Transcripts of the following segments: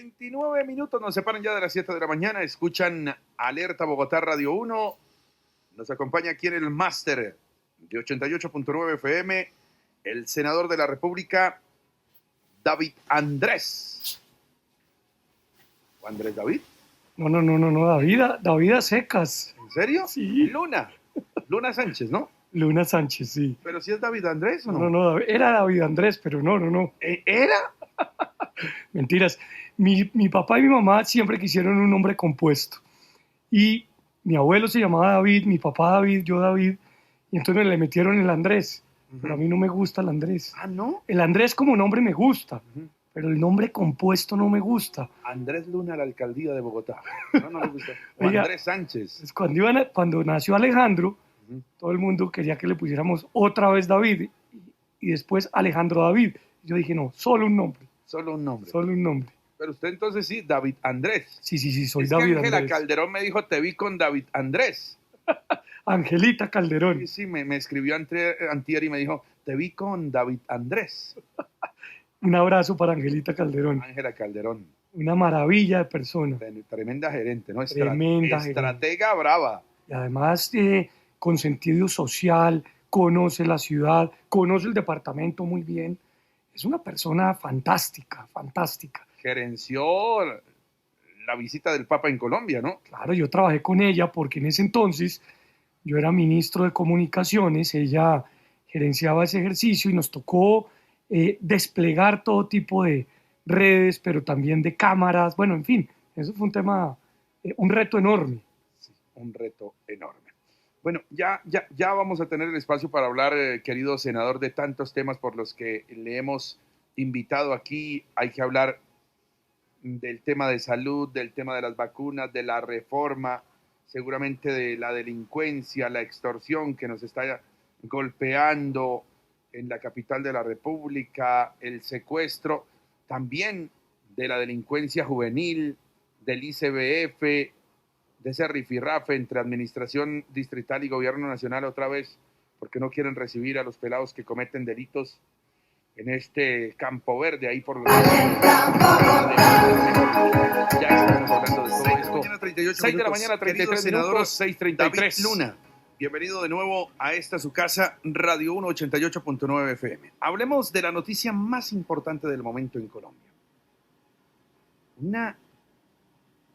29 minutos nos separan ya de las 7 de la mañana. Escuchan Alerta Bogotá Radio 1. Nos acompaña aquí en el máster de 88.9 FM el senador de la República, David Andrés. ¿O Andrés David? No, David a secas. ¿En serio? Sí. Luna Sánchez, ¿no? Luna Sánchez, sí. ¿Pero si es David Andrés o no? No, era David Andrés, pero no. ¿Era? Mentiras. Mi papá y mi mamá siempre quisieron un nombre compuesto. Y mi abuelo se llamaba David, mi papá David, yo David, y entonces le metieron el Andrés. Pero a mí no me gusta el Andrés. ¿Ah, no? El Andrés como nombre me gusta, pero el nombre compuesto no me gusta. Andrés Luna a la alcaldía de Bogotá. No le gusta. O Oiga, Andrés Sánchez. Cuando nació Alejandro, todo el mundo quería que le pusiéramos otra vez David y después Alejandro David. Yo dije, no, solo un nombre. Solo un nombre. Solo un nombre. Pero usted entonces sí, David Andrés. Sí, soy es David que Ángela Andrés. Calderón me dijo, te vi con David Andrés. Angelita Calderón. Sí, me escribió antier y me dijo, te vi con David Andrés. Un abrazo para Angelita Calderón. Ángela Calderón. Una maravilla de persona. Tremenda gerente, ¿no? Tremenda estratega brava. Y además con sentido social, conoce la ciudad, conoce el departamento muy bien. Es una persona fantástica. Gerenció la visita del Papa en Colombia, ¿no? Claro, yo trabajé con ella porque en ese entonces yo era ministro de Comunicaciones, ella gerenciaba ese ejercicio y nos tocó desplegar todo tipo de redes, pero también de cámaras. Bueno, en fin, eso fue un tema, un reto enorme. Sí, un reto enorme. Bueno, ya vamos a tener el espacio para hablar, querido senador, de tantos temas por los que le hemos invitado aquí. Hay que hablar del tema de salud, del tema de las vacunas, de la reforma, seguramente de la delincuencia, la extorsión que nos está golpeando en la capital de la República, el secuestro, también de la delincuencia juvenil, del ICBF, de ese rifirrafe entre administración distrital y gobierno nacional otra vez, porque no quieren recibir a los pelados que cometen delitos en este Campo Verde, ahí por los... Ya estamos hablando de todo esto. 6 de la mañana, 33 minutos, 6:33. David Luna, bienvenido de nuevo a esta su casa, Radio 1, 88.9 FM. Hablemos de la noticia más importante del momento en Colombia. Una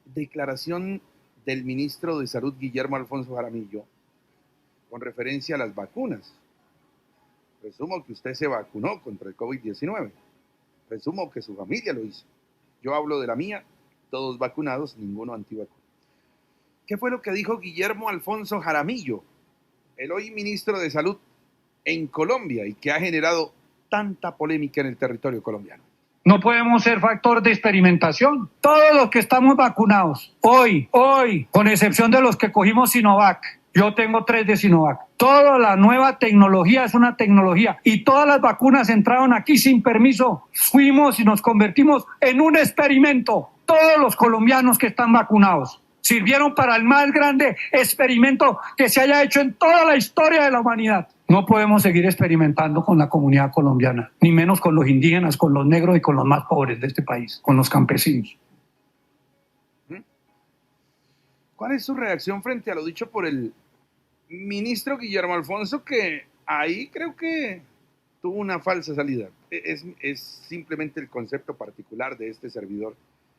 declaración del ministro de Salud, Guillermo Alfonso Jaramillo, con referencia a las vacunas. Presumo que usted se vacunó contra el COVID-19. Presumo que su familia lo hizo. Yo hablo de la mía, todos vacunados, ninguno antivacuna. ¿Qué fue lo que dijo Guillermo Alfonso Jaramillo, el hoy ministro de Salud en Colombia y que ha generado tanta polémica en el territorio colombiano? No podemos ser factor de experimentación. Todos los que estamos vacunados, hoy, con excepción de los que cogimos Sinovac, yo tengo 3 de Sinovac. Toda la nueva tecnología es una tecnología y todas las vacunas entraron aquí sin permiso. Fuimos y nos convertimos en un experimento. Todos los colombianos que están vacunados sirvieron para el más grande experimento que se haya hecho en toda la historia de la humanidad. No podemos seguir experimentando con la comunidad colombiana, ni menos con los indígenas, con los negros y con los más pobres de este país, con los campesinos. ¿Cuál es su reacción frente a lo dicho por el ministro Guillermo Alfonso, que ahí creo que tuvo una falsa salida? Es simplemente el concepto particular de este servidor.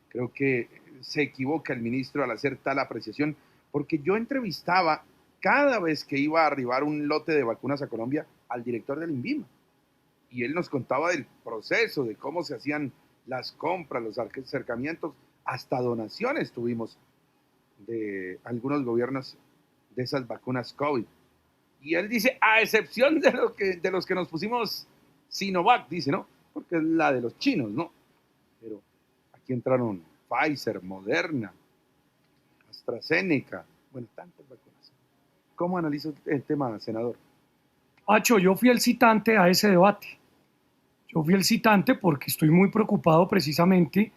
Creo que se equivoca el ministro al hacer tal apreciación, porque yo entrevistaba cada vez que iba a arribar un lote de vacunas a Colombia al director del INVIMA. Y él nos contaba del proceso, de cómo se hacían las compras, los acercamientos, hasta donaciones tuvimos de algunos gobiernos de esas vacunas COVID. Y él dice, a excepción de los que nos pusimos Sinovac, dice, ¿no? Porque es la de los chinos, ¿no? Pero aquí entraron Pfizer, Moderna, AstraZeneca, bueno, tantas vacunas. ¿Cómo analiza el tema, senador? Pacho, yo fui el citante a ese debate. Yo fui el citante porque estoy muy preocupado precisamente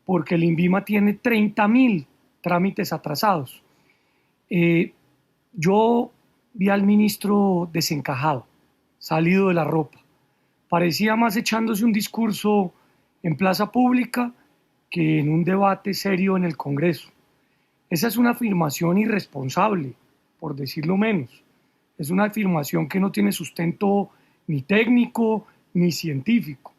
porque el INVIMA tiene 30.000 trámites atrasados. Yo vi al ministro desencajado, salido de la ropa. Parecía más echándose un discurso en plaza pública que en un debate serio en el Congreso. Esa es una afirmación irresponsable, por decirlo menos. Es una afirmación que no tiene sustento ni técnico ni científico.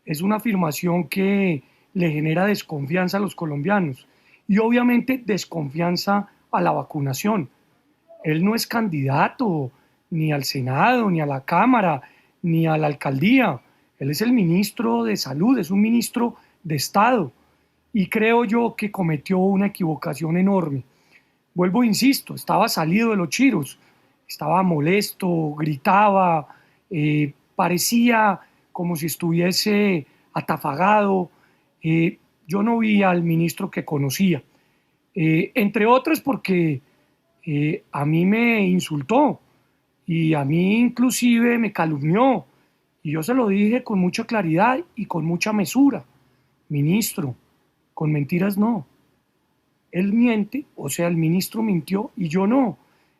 Es una afirmación que le genera desconfianza a los colombianos y obviamente desconfianza a la vacunación. Él no es candidato ni al Senado, ni a la Cámara, ni a la alcaldía. Él es el ministro de Salud, es un ministro de Estado. Y creo yo que cometió una equivocación enorme. Vuelvo, insisto, estaba salido de los chiros, estaba molesto, gritaba, parecía como si estuviese atafagado. Yo no vi al ministro que conocía, entre otras porque a mí me insultó y a mí inclusive me calumnió. Y yo se lo dije con mucha claridad y con mucha mesura. Ministro, con mentiras no. Él miente, o sea, el ministro mintió y yo no.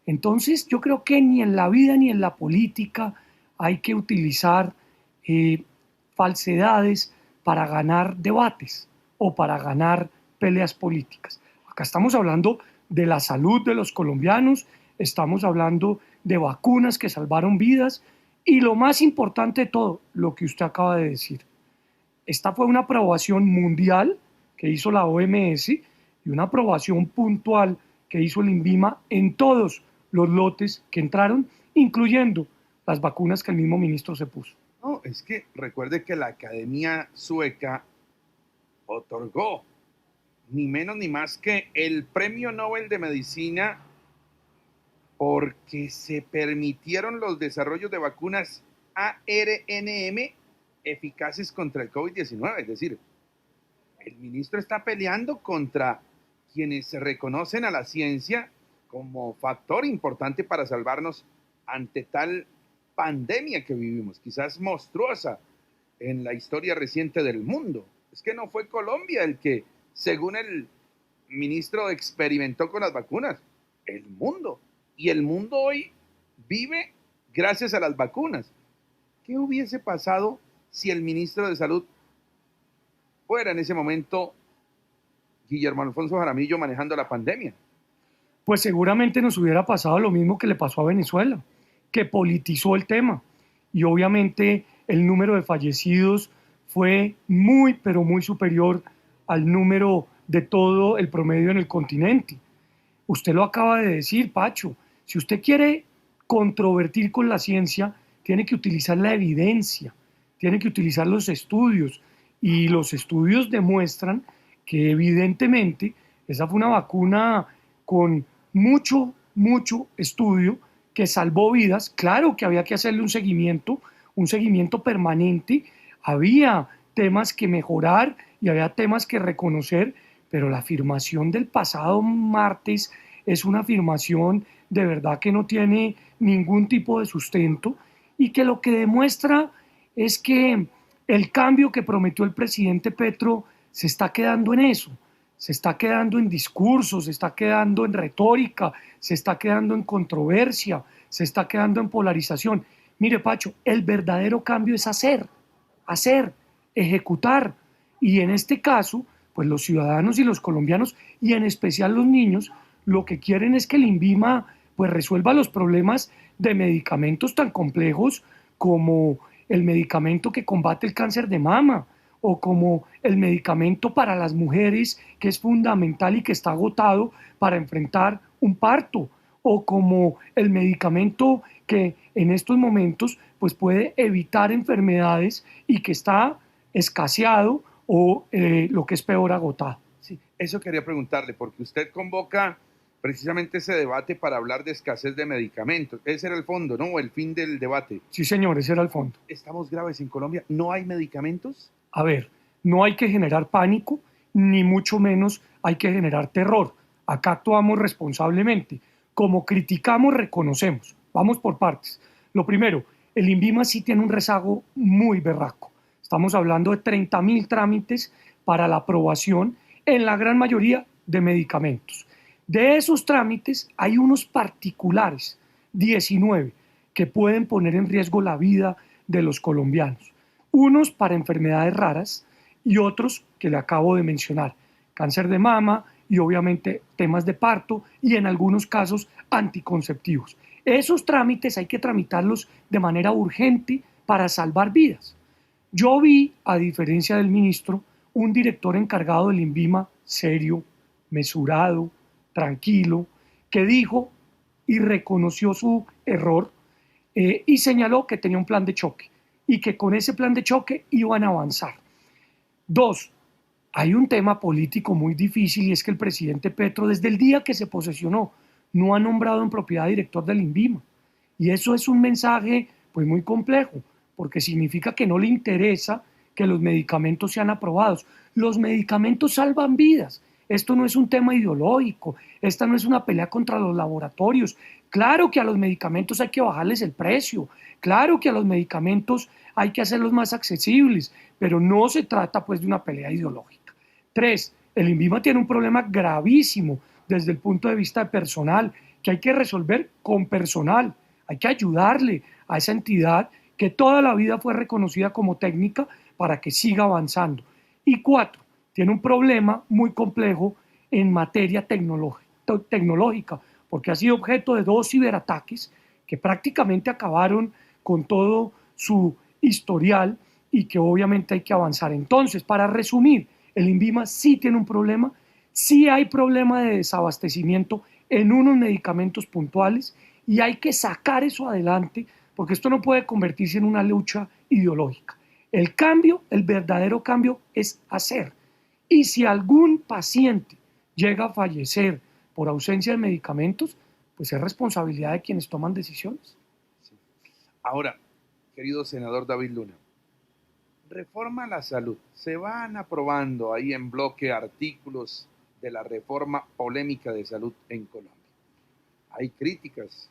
Entonces yo creo que ni en la vida ni en la política hay que utilizar falsedades para ganar debates o para ganar peleas políticas. Acá estamos hablando de la salud de los colombianos, estamos hablando de vacunas que salvaron vidas y lo más importante de todo, lo que usted acaba de decir. Esta fue una aprobación mundial que hizo la OMS y una aprobación puntual que hizo el INVIMA en todos los lotes que entraron, incluyendo las vacunas que el mismo ministro se puso. No, es que recuerde que la Academia Sueca otorgó ni menos ni más que el Premio Nobel de Medicina porque se permitieron los desarrollos de vacunas ARNM eficaces contra el COVID-19. Es decir, el ministro está peleando contra quienes se reconocen a la ciencia como factor importante para salvarnos ante tal pandemia que vivimos, quizás monstruosa en la historia reciente del mundo. Es que no fue Colombia el que, según el ministro, experimentó con las vacunas, el mundo. Y el mundo hoy vive gracias a las vacunas. ¿Qué hubiese pasado si el ministro de Salud fuera en ese momento Guillermo Alfonso Jaramillo manejando la pandemia? Pues seguramente nos hubiera pasado lo mismo que le pasó a Venezuela, que politizó el tema. Y obviamente el número de fallecidos fue muy, pero muy superior al número de todo el promedio en el continente. Usted lo acaba de decir, Pacho. Si usted quiere controvertir con la ciencia, tiene que utilizar la evidencia, tiene que utilizar los estudios. Y los estudios demuestran que evidentemente esa fue una vacuna con mucho, mucho estudio que salvó vidas. Claro que había que hacerle un seguimiento permanente. Había temas que mejorar y había temas que reconocer, pero la afirmación del pasado martes es una afirmación de verdad que no tiene ningún tipo de sustento y que lo que demuestra es que el cambio que prometió el presidente Petro se está quedando en eso, se está quedando en discursos, se está quedando en retórica, se está quedando en controversia, se está quedando en polarización. Mire, Pacho, el verdadero cambio es hacer, ejecutar. Y en este caso, pues los ciudadanos y los colombianos, y en especial los niños, lo que quieren es que el INVIMA pues resuelva los problemas de medicamentos tan complejos como el medicamento que combate el cáncer de mama o como el medicamento para las mujeres que es fundamental y que está agotado para enfrentar un parto o como el medicamento que en estos momentos pues puede evitar enfermedades y que está escaseado o lo que es peor agotado. Sí, eso quería preguntarle, porque usted convoca precisamente ese debate para hablar de escasez de medicamentos. Ese era el fondo, ¿no? El fin del debate. Sí, señor, ese era el fondo. ¿Estamos graves en Colombia? ¿No hay medicamentos? A ver, no hay que generar pánico, ni mucho menos hay que generar terror. Acá actuamos responsablemente. Como criticamos, reconocemos. Vamos por partes. Lo primero, el INVIMA sí tiene un rezago muy berraco. Estamos hablando de 30.000 trámites para la aprobación en la gran mayoría de medicamentos. De esos trámites hay unos particulares, 19, que pueden poner en riesgo la vida de los colombianos. Unos para enfermedades raras y otros que le acabo de mencionar, cáncer de mama y obviamente temas de parto y en algunos casos anticonceptivos. Esos trámites hay que tramitarlos de manera urgente para salvar vidas. Yo vi, a diferencia del ministro, un director encargado del INVIMA serio, mesurado, tranquilo, que dijo y reconoció su error y señaló que tenía un plan de choque y que con ese plan de choque iban a avanzar. Dos, hay un tema político muy difícil y es que el presidente Petro, desde el día que se posesionó, no ha nombrado en propiedad director del INVIMA. Y eso es un mensaje pues muy complejo, porque significa que no le interesa que los medicamentos sean aprobados. Los medicamentos salvan vidas. Esto no es un tema ideológico, esta no es una pelea contra los laboratorios. Claro que a los medicamentos hay que bajarles el precio, claro que a los medicamentos hay que hacerlos más accesibles, pero no se trata pues de una pelea ideológica. Tres, el INVIMA tiene un problema gravísimo desde el punto de vista de personal, que hay que resolver con personal, hay que ayudarle a esa entidad que toda la vida fue reconocida como técnica para que siga avanzando. Y cuatro, tiene un problema muy complejo en materia tecnológica, porque ha sido objeto de 2 ciberataques que prácticamente acabaron con todo su historial y que obviamente hay que avanzar. Entonces, para resumir, el INVIMA sí tiene un problema, sí hay problema de desabastecimiento en unos medicamentos puntuales y hay que sacar eso adelante porque esto no puede convertirse en una lucha ideológica. El cambio, el verdadero cambio es hacer. Y si algún paciente llega a fallecer por ausencia de medicamentos, pues es responsabilidad de quienes toman decisiones. Sí. Ahora, querido senador David Luna, reforma a la salud. Se van aprobando ahí en bloque artículos de la reforma polémica de salud en Colombia. Hay críticas,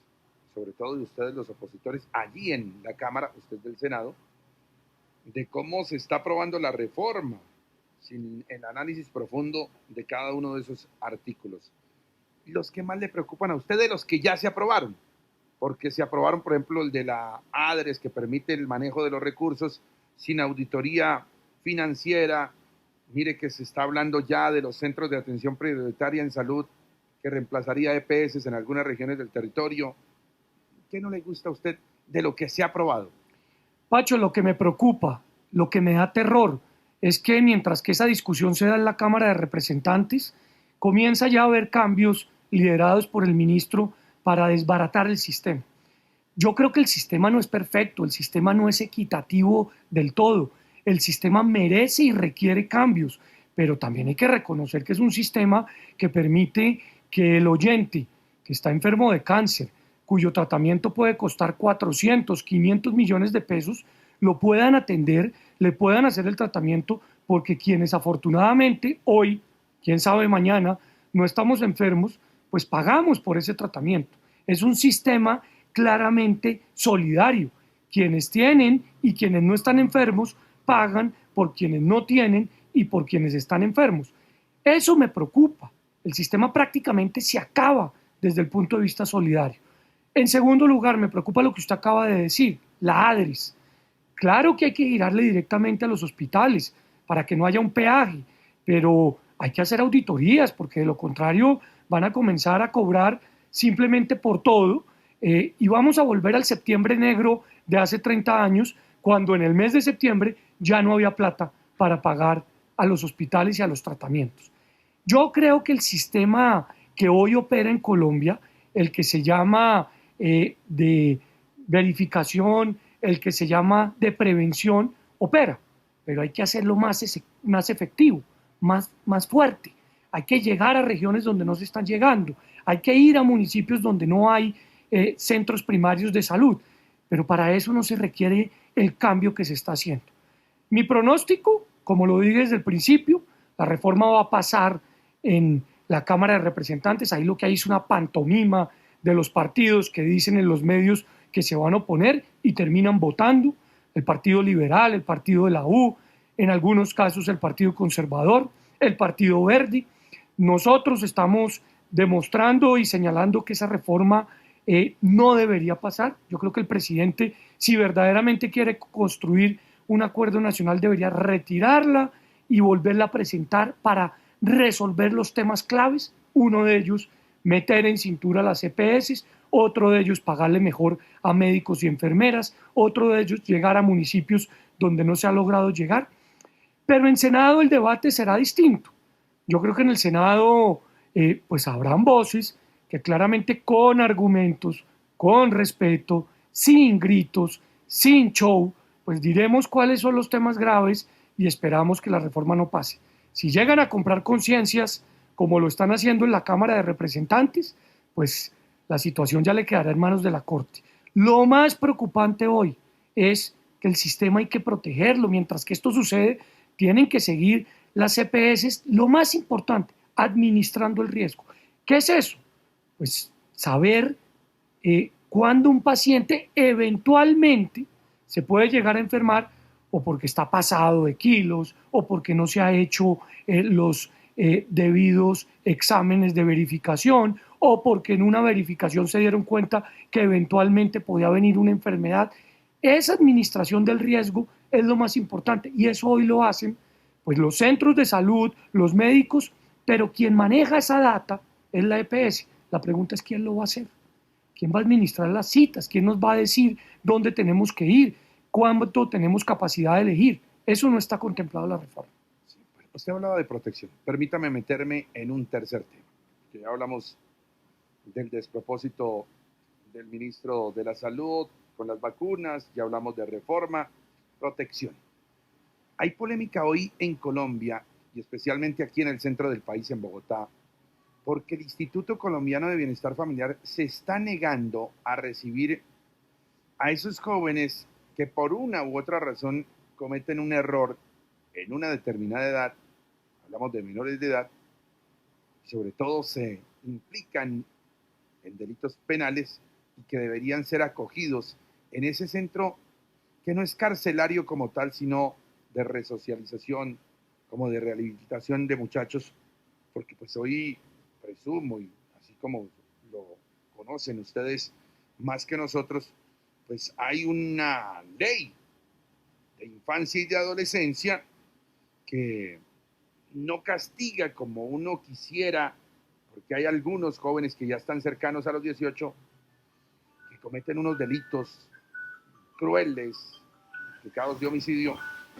sobre todo de ustedes los opositores, allí en la Cámara, usted del Senado, de cómo se está aprobando la reforma sin el análisis profundo de cada uno de esos artículos. Los que más le preocupan a usted de los que ya se aprobaron, porque se aprobaron, por ejemplo, el de la ADRES, que permite el manejo de los recursos sin auditoría financiera. Mire que se está hablando ya de los centros de atención prioritaria en salud, que reemplazaría EPS en algunas regiones del territorio. ¿Qué no le gusta a usted de lo que se ha aprobado? Pacho, lo que me preocupa, lo que me da terror, es que mientras que esa discusión se da en la Cámara de Representantes, comienza ya a haber cambios liderados por el ministro para desbaratar el sistema. Yo creo que el sistema no es perfecto, el sistema no es equitativo del todo, el sistema merece y requiere cambios, pero también hay que reconocer que es un sistema que permite que el oyente que está enfermo de cáncer, cuyo tratamiento puede costar 400, 500 millones de pesos, lo puedan atender, le puedan hacer el tratamiento, porque quienes afortunadamente hoy, quién sabe mañana, no estamos enfermos, pues pagamos por ese tratamiento. Es un sistema claramente solidario. Quienes tienen y quienes no están enfermos pagan por quienes no tienen y por quienes están enfermos. Eso me preocupa. El sistema prácticamente se acaba desde el punto de vista solidario. En segundo lugar, me preocupa lo que usted acaba de decir, la ADRES. Claro que hay que girarle directamente a los hospitales para que no haya un peaje, pero hay que hacer auditorías porque de lo contrario van a comenzar a cobrar simplemente por todo y vamos a volver al septiembre negro de hace 30 años, cuando en el mes de septiembre ya no había plata para pagar a los hospitales y a los tratamientos. Yo creo que el sistema que hoy opera en Colombia, el que se llama de verificación, el que se llama de prevención, opera, pero hay que hacerlo más efectivo, más fuerte. Hay que llegar a regiones donde no se están llegando, hay que ir a municipios donde no hay centros primarios de salud, pero para eso no se requiere el cambio que se está haciendo. Mi pronóstico, como lo dije desde el principio, la reforma va a pasar en la Cámara de Representantes, ahí lo que hay es una pantomima de los partidos que dicen en los medios que se van a oponer y terminan votando, el Partido Liberal, el Partido de la U, en algunos casos el Partido Conservador, el Partido Verde. Nosotros estamos demostrando y señalando que esa reforma no debería pasar. Yo creo que el presidente, si verdaderamente quiere construir un acuerdo nacional, debería retirarla y volverla a presentar para resolver los temas claves. Uno de ellos, meter en cintura las EPS, otro de ellos, pagarle mejor a médicos y enfermeras, otro de ellos, llegar a municipios donde no se ha logrado llegar. Pero en Senado el debate será distinto. Yo creo que en el Senado pues habrán voces que claramente con argumentos, con respeto, sin gritos, sin show, pues diremos cuáles son los temas graves y esperamos que la reforma no pase. Si llegan a comprar conciencias, como lo están haciendo en la Cámara de Representantes, pues la situación ya le quedará en manos de la Corte. Lo más preocupante hoy es que el sistema hay que protegerlo. Mientras que esto sucede, tienen que seguir las EPS, lo más importante, administrando el riesgo. ¿Qué es eso? Pues saber cuándo un paciente eventualmente se puede llegar a enfermar o porque está pasado de kilos o porque no se ha hecho los debidos exámenes de verificación o porque en una verificación se dieron cuenta que eventualmente podía venir una enfermedad. Esa administración del riesgo es lo más importante y eso hoy lo hacen pues los centros de salud, los médicos, pero quien maneja esa data es la EPS. La pregunta es quién lo va a hacer, quién va a administrar las citas, quién nos va a decir dónde tenemos que ir, cuánto tenemos capacidad de elegir. Eso no está contemplado en la reforma. Sí, usted hablaba de protección. Permítame meterme en un tercer tema. Que ya hablamos del despropósito del ministro de la Salud con las vacunas, ya hablamos de reforma, protección. Hay polémica hoy en Colombia y especialmente aquí en el centro del país, en Bogotá, porque el Instituto Colombiano de Bienestar Familiar se está negando a recibir a esos jóvenes que por una u otra razón cometen un error en una determinada edad, hablamos de menores de edad, y sobre todo se implican en delitos penales y que deberían ser acogidos en ese centro que no es carcelario como tal, sino de resocialización, como de rehabilitación de muchachos, porque pues hoy presumo, y así como lo conocen ustedes más que nosotros, pues hay una ley de infancia y de adolescencia que no castiga como uno quisiera, porque hay algunos jóvenes que ya están cercanos a los 18 que cometen unos delitos crueles, pecados de homicidio,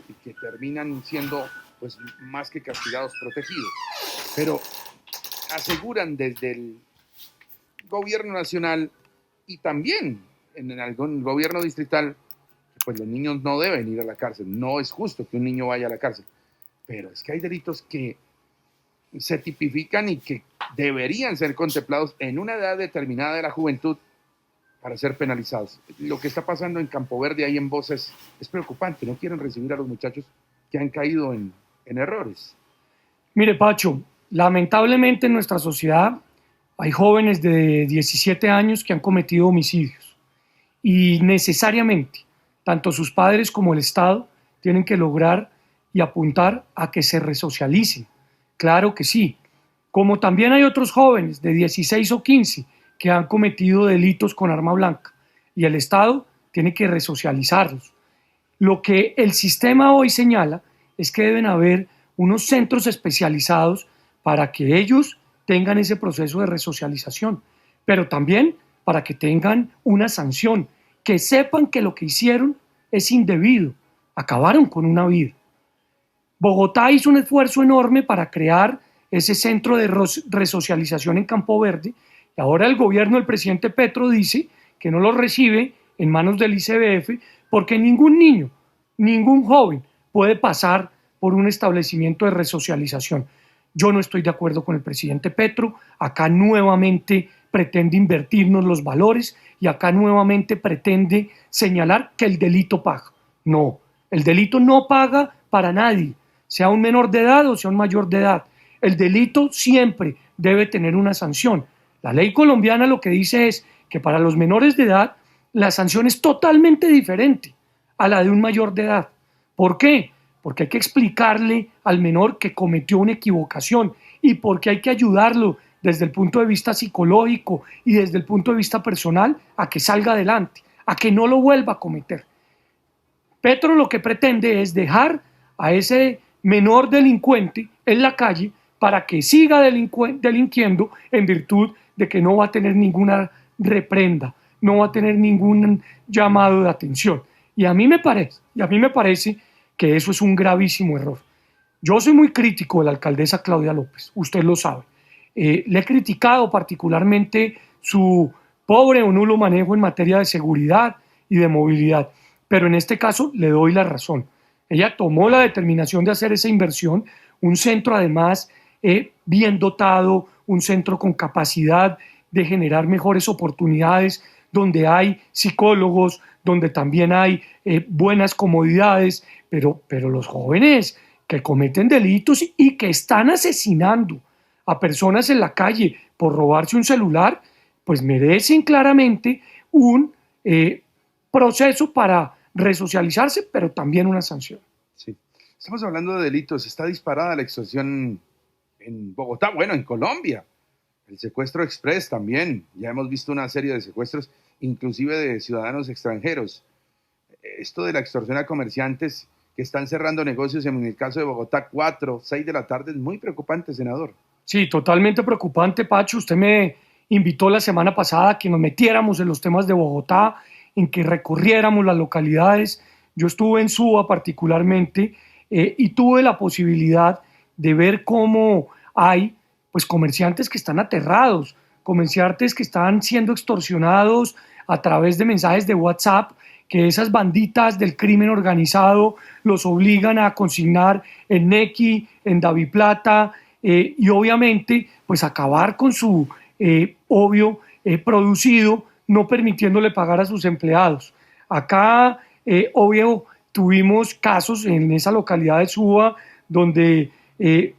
y que terminan siendo pues más que castigados, protegidos. Pero aseguran desde el gobierno nacional y también en algún gobierno distrital que pues los niños no deben ir a la cárcel. No es justo que un niño vaya a la cárcel. Pero es que hay delitos que se tipifican y que deberían ser contemplados en una edad determinada de la juventud para ser penalizados. Lo que está pasando en Campo Verde, ahí en Bosa, es preocupante. No quieren recibir a los muchachos que han caído en errores. Mire, Pacho, lamentablemente en nuestra sociedad hay jóvenes de 17 años que han cometido homicidios y necesariamente tanto sus padres como el Estado tienen que lograr y apuntar a que se resocialicen. Claro que sí. Como también hay otros jóvenes de 16 o 15 que han cometido delitos con arma blanca y el Estado tiene que resocializarlos. Lo que el sistema hoy señala es que deben haber unos centros especializados para que ellos tengan ese proceso de resocialización, pero también para que tengan una sanción, que sepan que lo que hicieron es indebido, acabaron con una vida. Bogotá hizo un esfuerzo enorme para crear ese centro de resocialización en Campo Verde. Y ahora el gobierno del presidente Petro dice que no lo recibe en manos del ICBF porque ningún niño, ningún joven puede pasar por un establecimiento de resocialización. Yo no estoy de acuerdo con el presidente Petro. Acá nuevamente pretende invertirnos los valores y acá nuevamente pretende señalar que el delito paga. No, el delito no paga para nadie, sea un menor de edad o sea un mayor de edad. El delito siempre debe tener una sanción. La ley colombiana lo que dice es que para los menores de edad la sanción es totalmente diferente a la de un mayor de edad. ¿Por qué? Porque hay que explicarle al menor que cometió una equivocación y porque hay que ayudarlo desde el punto de vista psicológico y desde el punto de vista personal a que salga adelante, a que no lo vuelva a cometer. Petro lo que pretende es dejar a ese menor delincuente en la calle para que siga delinquiendo en virtud de que no va a tener ninguna reprenda, no va a tener ningún llamado de atención. Y a mí me parece que eso es un gravísimo error. Yo soy muy crítico de la alcaldesa Claudia López, usted lo sabe. Le he criticado particularmente su pobre o nulo manejo en materia de seguridad y de movilidad, pero en este caso le doy la razón. Ella tomó la determinación de hacer esa inversión, un centro además bien dotado, un centro con capacidad de generar mejores oportunidades, donde hay psicólogos, donde también hay buenas comodidades, pero los jóvenes que cometen delitos y que están asesinando a personas en la calle por robarse un celular, pues merecen claramente un proceso para resocializarse, pero también una sanción. Sí. Estamos hablando de delitos. Está disparada la extorsión en Bogotá, bueno, en Colombia. El secuestro express también. Ya hemos visto una serie de secuestros, inclusive de ciudadanos extranjeros. Esto de la extorsión a comerciantes que están cerrando negocios, en el caso de Bogotá, 4, 6 de la tarde, es muy preocupante, senador. Sí, totalmente preocupante, Pacho. Usted me invitó la semana pasada a que nos metiéramos en los temas de Bogotá, en que recorriéramos las localidades. Yo estuve en Suba particularmente y tuve la posibilidad de ver cómo hay pues comerciantes que están aterrados, comerciantes que están siendo extorsionados a través de mensajes de WhatsApp, que esas banditas del crimen organizado los obligan a consignar en Nequi, en Daviplata, y obviamente pues acabar con su obvio producido, no permitiéndole pagar a sus empleados. Acá, obvio, tuvimos casos en esa localidad de Suba donde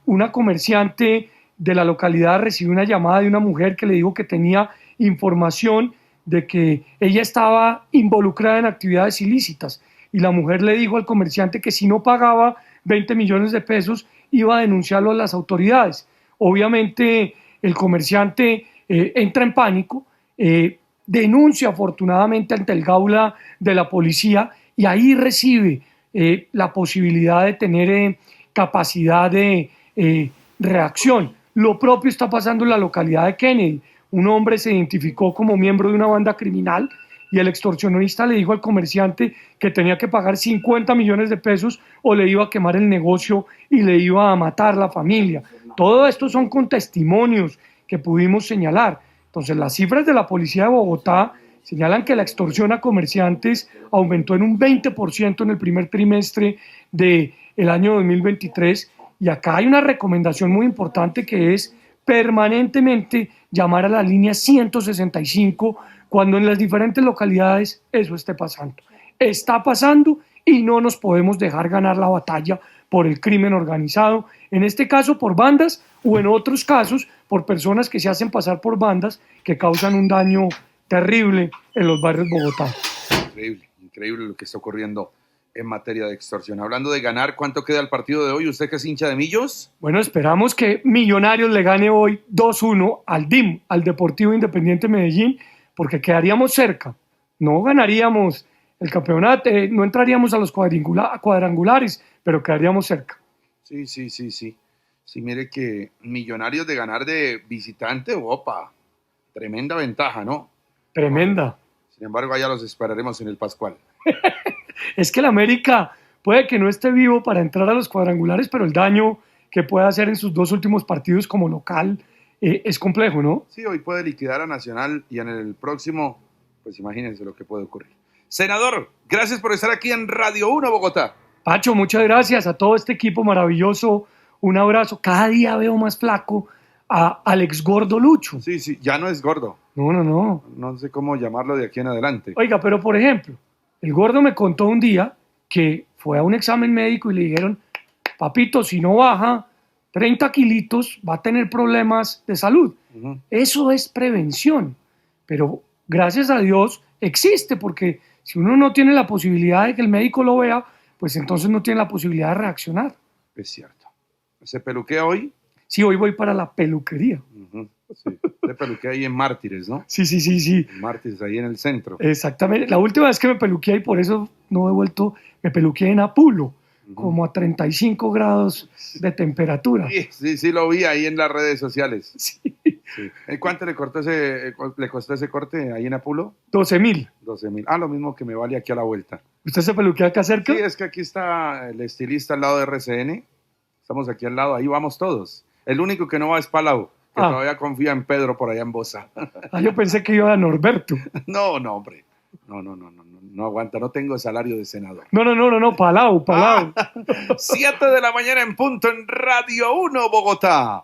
una comerciante de la localidad recibió una llamada de una mujer que le dijo que tenía información de que ella estaba involucrada en actividades ilícitas y la mujer le dijo al comerciante que si no pagaba 20 millones de pesos iba a denunciarlo a las autoridades. Obviamente el comerciante entra en pánico, denuncia afortunadamente ante el Gaula de la policía y ahí recibe la posibilidad de tener capacidad de reacción. Lo propio está pasando en la localidad de Kennedy. Un hombre se identificó como miembro de una banda criminal y el extorsionista le dijo al comerciante que tenía que pagar 50 millones de pesos o le iba a quemar el negocio y le iba a matar la familia. Todo esto son con testimonios que pudimos señalar. Entonces, las cifras de la policía de Bogotá señalan que la extorsión a comerciantes aumentó en un 20% en el primer trimestre del año 2023 y acá hay una recomendación muy importante que es permanentemente llamar a la línea 165 cuando en las diferentes localidades eso esté pasando. Está pasando y no nos podemos dejar ganar la batalla por el crimen organizado, en este caso por bandas o en otros casos por personas que se hacen pasar por bandas que causan un daño terrible en los barrios de Bogotá. Increíble, increíble lo que está ocurriendo en materia de extorsión. Hablando de ganar, ¿cuánto queda el partido de hoy? ¿Usted que es hincha de Millos? Bueno, esperamos que Millonarios le gane hoy 2-1 al DIM, al Deportivo Independiente Medellín, porque quedaríamos cerca. No ganaríamos el campeonato, no entraríamos a los cuadrangulares, pero quedaríamos cerca. Sí. Sí, mire que Millonarios de ganar de visitante, opa, tremenda ventaja, ¿no? Tremenda. Sin embargo, allá los esperaremos en el Pascual. Es que el América puede que no esté vivo para entrar a los cuadrangulares, pero el daño que puede hacer en sus 2 últimos partidos como local es complejo, ¿no? Sí, hoy puede liquidar a Nacional y en el próximo, pues imagínense lo que puede ocurrir. Senador, gracias por estar aquí en Radio 1 Bogotá. Pacho, muchas gracias a todo este equipo maravilloso. Un abrazo. Cada día veo más flaco al ex gordo Lucho. Sí, ya no es gordo. No. No sé cómo llamarlo de aquí en adelante. Oiga, pero por ejemplo, el gordo me contó un día que fue a un examen médico y le dijeron, papito, si no baja 30 kilitos va a tener problemas de salud. Uh-huh. Eso es prevención, pero gracias a Dios existe, porque si uno no tiene la posibilidad de que el médico lo vea, pues entonces no tiene la posibilidad de reaccionar. Es cierto. ¿Se peluquea hoy? Sí, hoy voy para la peluquería. Uh-huh. Sí. Se peluquea ahí en Mártires, ¿no? Sí. Mártires, ahí en el centro. Exactamente. La última vez que me peluqueé y por eso no he vuelto, me peluqueé en Apulo. como a 35 grados de temperatura. Sí, lo vi ahí en las redes sociales. Sí. Sí. ¿Cuánto le costó ese corte ahí en Apulo? 12.000. 12.000. Lo mismo que me vale aquí a la vuelta. ¿Usted se peluquea acá cerca? Sí, es que aquí está el estilista al lado de RCN. Estamos aquí al lado, ahí vamos todos. El único que no va es Palau, que todavía confía en Pedro por allá en Bosa. Yo pensé que iba a Norberto. No, hombre. No aguanta, no tengo salario de senador. No, Palau. 7 de la mañana en punto en Radio 1 Bogotá.